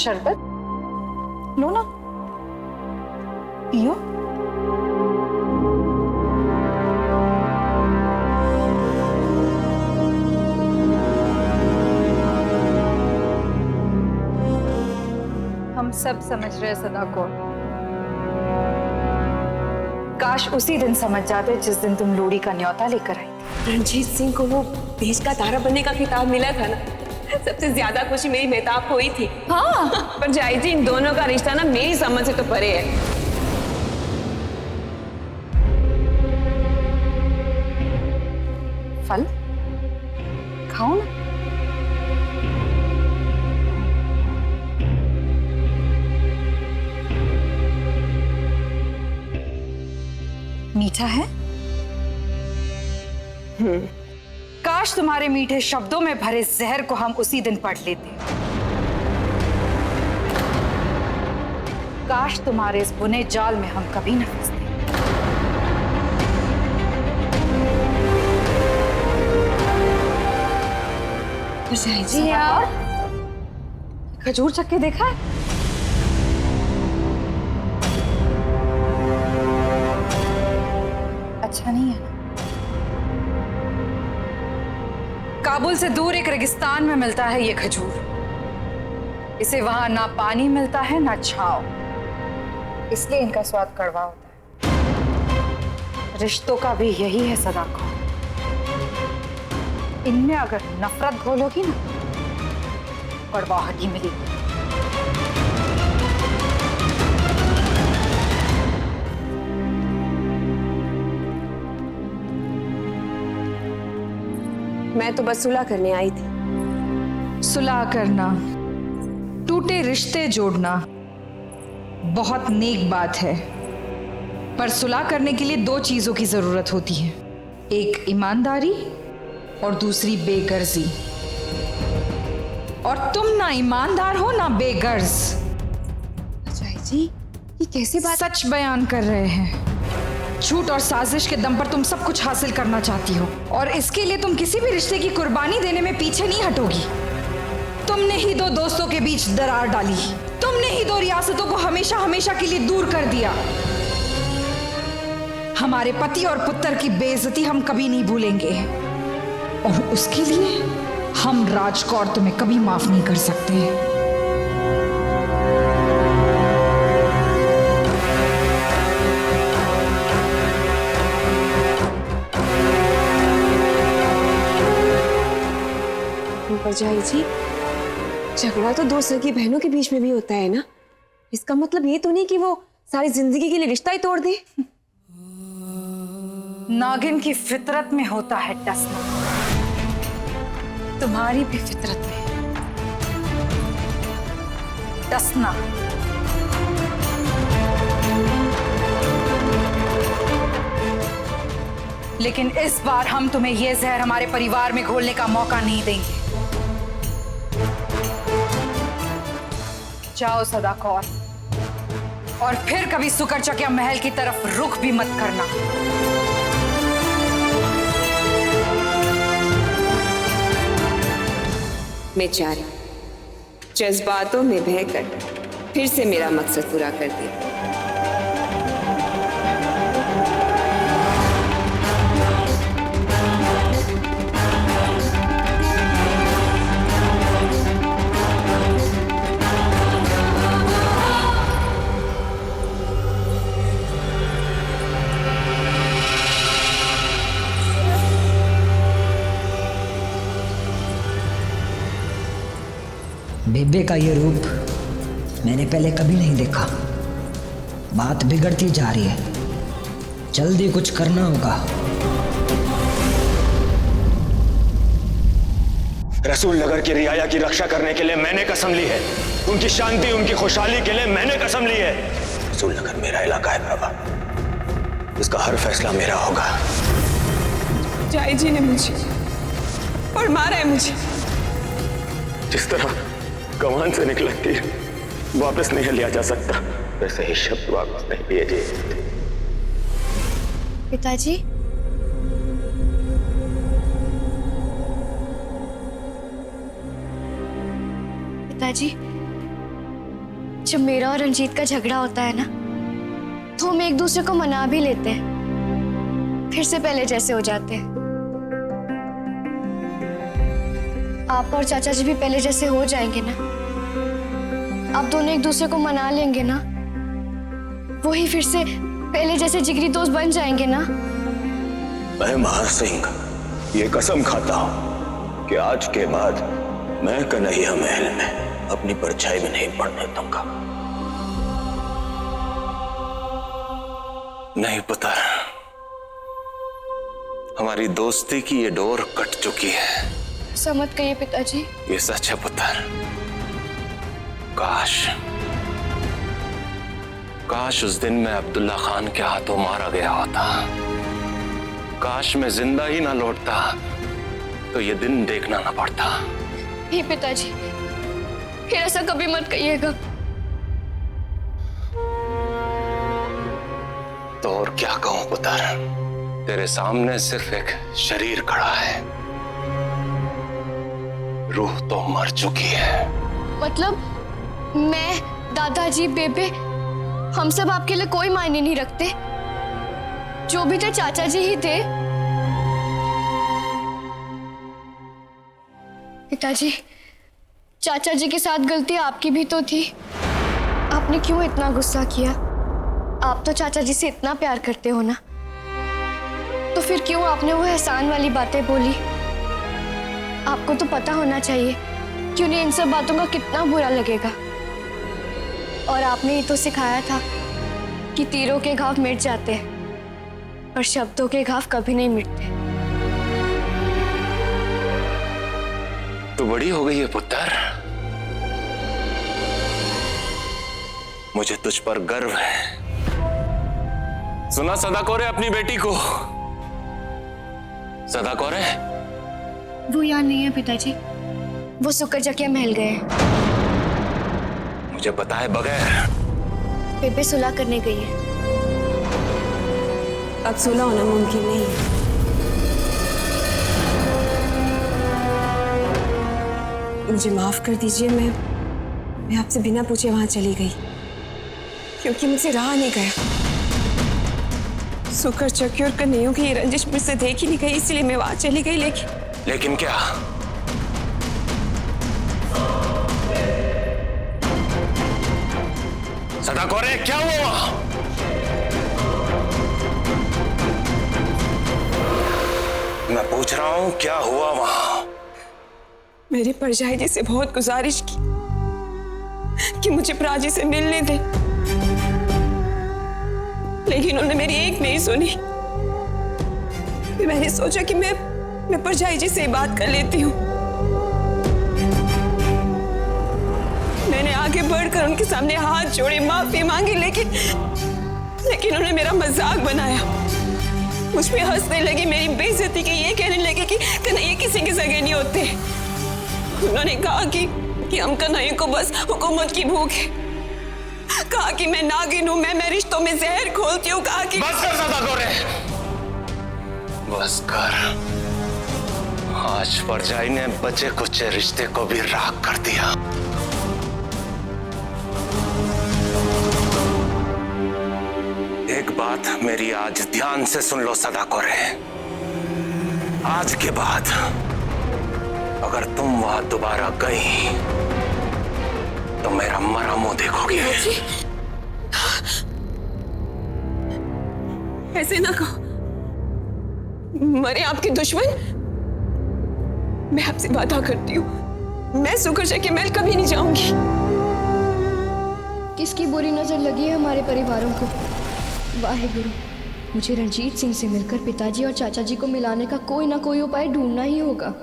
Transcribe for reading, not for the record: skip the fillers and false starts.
शरबत लो ना, पियो। हम सब समझ रहे सदा को, काश उसी दिन समझ जाते जिस दिन तुम लोड़ी का न्योता लेकर आई थी। रणजीत सिंह को वो देश का तारा बनने का खिताब मिला था ना, सबसे ज्यादा खुशी मेरी मेहताब को ही थी। हाँ, पर जाई जी, इन दोनों का रिश्ता ना मेरी समझ से तो परे है। फल खाओ ना। मीठा है? काश तुम्हारे मीठे शब्दों में भरे जहर को हम उसी दिन पढ़ लेते। काश तुम्हारे इस बुने जाल में हम कभी न फंसते। जी यार, खजूर चक्के देखा है? अच्छा नहीं है ना? काबुल से दूर एक रेगिस्तान में मिलता है ये खजूर। इसे वहां ना पानी मिलता है ना छांव, इसलिए इनका स्वाद कड़वा होता है। रिश्तों का भी यही है सदा को, इनमें अगर नफरत घोलोगी ना, कड़वाहट ही मिलेगी। मैं तो बस सुलह करने आई थी। सुलह करना, टूटे रिश्ते जोड़ना बहुत नेक बात है, पर सुलह करने के लिए दो चीजों की जरूरत होती है, एक ईमानदारी और दूसरी बेगर्जी। और तुम ना ईमानदार हो ना बेगर्ज। अजय जी, ये कैसी बात? सच बयान कर रहे हैं। झूठ और साजिश के दम पर तुम सब कुछ हासिल करना चाहती हो, और इसके लिए तुम किसी भी रिश्ते की कुर्बानी देने में पीछे नहीं हटोगी। तुमने ही दो दोस्तों के बीच दरार डाली, तुमने ही दो रियासतों को हमेशा हमेशा के लिए दूर कर दिया। हमारे पति और पुत्र की बेइज्जती हम कभी नहीं भूलेंगे, और उसके लिए हम राजकौर तुम्हें कभी माफ नहीं कर सकते। अजय जी, झगड़ा तो दो सगी बहनों के बीच में भी होता है ना, इसका मतलब ये तो नहीं कि वो सारी जिंदगी के लिए रिश्ता ही तोड़ दे। नागिन की फितरत में होता है टसना, तुम्हारी भी फितरत में टसना। लेकिन इस बार हम तुम्हें यह जहर हमारे परिवार में घोलने का मौका नहीं देंगे। जाओ सदा कौर, और फिर कभी सुकरचकिया महल की तरफ रुख भी मत करना। मैं चारी जज्बातों में बहकर फिर से मेरा मकसद पूरा कर दिया। बेबे का ये रूप मैंने पहले कभी नहीं देखा। बात बिगड़ती जा रही है, जल्दी कुछ करना होगा। रसूल नगर की रियाया की रक्षा करने के लिए मैंने कसम ली है, उनकी शांति उनकी खुशहाली के लिए मैंने कसम ली है। रसूल नगर मेरा इलाका है बाबा, इसका हर फैसला मेरा होगा। जय जी ने मुझे और मारा है मुझे। जिस तरह कमान से निकला तीर वापस नहीं लिया जा सकता, वैसे ही शब्द वापस नहीं लिए जा सकते। पिताजी, पिताजी, जब मेरा और रंजीत का झगड़ा होता है ना, तो हम एक दूसरे को मना भी लेते हैं, फिर से पहले जैसे हो जाते हैं। आप और चाचा जी भी पहले जैसे हो जाएंगे ना, आप दोनों एक दूसरे को मना लेंगे ना, वही फिर से पहले जैसे जिगरी दोस्त बन जाएंगे ना। मैं महार सिंह ये कसम खाता हूं कि आज के बाद मैं कन्हैया महल में अपनी परछाई में नहीं पड़ने दूंगा। नहीं पुत्र, हमारी दोस्ती की ये डोर कट चुकी है। ऐसा मत कहिए पिताजी। ये सच है पुत्र। काश उस दिन मैं अब्दुल्ला खान के हाथों मारा गया होता। काश मैं जिंदा ही ना लौटता तो ये दिन देखना ना पड़ता। नहीं पिताजी, फिर ऐसा कभी मत कहिएगा। तो और क्या कहूं पुत्र, तेरे सामने सिर्फ एक शरीर खड़ा है, रूह तो मर चुकी है। मतलब मैं, दादाजी, बेबे, हम सब आपके लिए कोई मायने नहीं रखते? जो भी थे चाचा जी ही थे। पिताजी, चाचा जी के साथ गलती आपकी भी तो थी। आपने क्यों इतना गुस्सा किया? आप तो चाचा जी से इतना प्यार करते हो ना, तो फिर क्यों आपने वो एहसान वाली बातें बोली? आपको तो पता होना चाहिए कि उन्हें इन सब बातों का कितना बुरा लगेगा। और आपने ही तो सिखाया था कि तीरों के घाव मिट जाते हैं और शब्दों के घाव कभी नहीं मिटते। तू बड़ी हो गई है पुत्र, मुझे तुझ पर गर्व है। सुना सदाकौरे अपनी बेटी को? सदाकौरे? वो यहाँ नहीं है पिताजी, वो सुकरजकिया महल गए हैं। मुझे बताए बगैर? बेबे सुलह करने गई है। अब सुलह होना मुमकिन नहीं है। मुझे माफ कर दीजिए, मैं आपसे बिना पूछे वहां चली गई क्योंकि मुझसे रहा नहीं गया। सुकरजकिया और कन्हैया की ये रंजिश मुझसे देखी नहीं गई, इसलिए मैं वहां चली गई। लेकिन क्या? सदाकौरे, क्या हुआ? मैं पूछ रहा हूं क्या हुआ वहां? मेरी परछाई जी से बहुत गुजारिश की कि मुझे प्राची से मिलने दे, लेकिन उन्होंने मेरी एक नहीं सुनी। फिर मैंने सोचा कि मैं परछाई जी से बात कर लेती हूँ। मैंने आगे बढ़कर उनके सामने हाथ जोड़े, माफी मांगी, लेकिन उन्होंने मेरा मजाक बनाया, मुझ पे हंसने लगी, मेरी बेइज्जती की, ये कहने लगे कि कन्हैया किसी के सगे नहीं होते। उन्होंने कहा कि हम कन्हैया को बस हुकूमत की भूख है, कहा कि मैं नागिन हूं, मैं रिश्तों में जहर खोलती हूँ, कहा कि बस कर सदाकौरे, बस कर। आज परछाई ने बचे कुचे रिश्ते को भी राख कर दिया। एक बात मेरी आज ध्यान से सुन लो सदाकौरे, आज के बाद अगर तुम वहां दोबारा गई तो मेरा मरा मुंह देखोगे। ऐसे ना कहो, मरे आपके दुश्मन। मैं आपसे वादा करती हूँ, मैं सुकरजकिया महल कभी नहीं जाऊंगी। किसकी बुरी नजर लगी है हमारे परिवारों को? वाहेगुरु, मुझे रंजीत सिंह से मिलकर पिताजी और चाचा जी को मिलाने का कोई ना कोई उपाय ढूंढना ही होगा।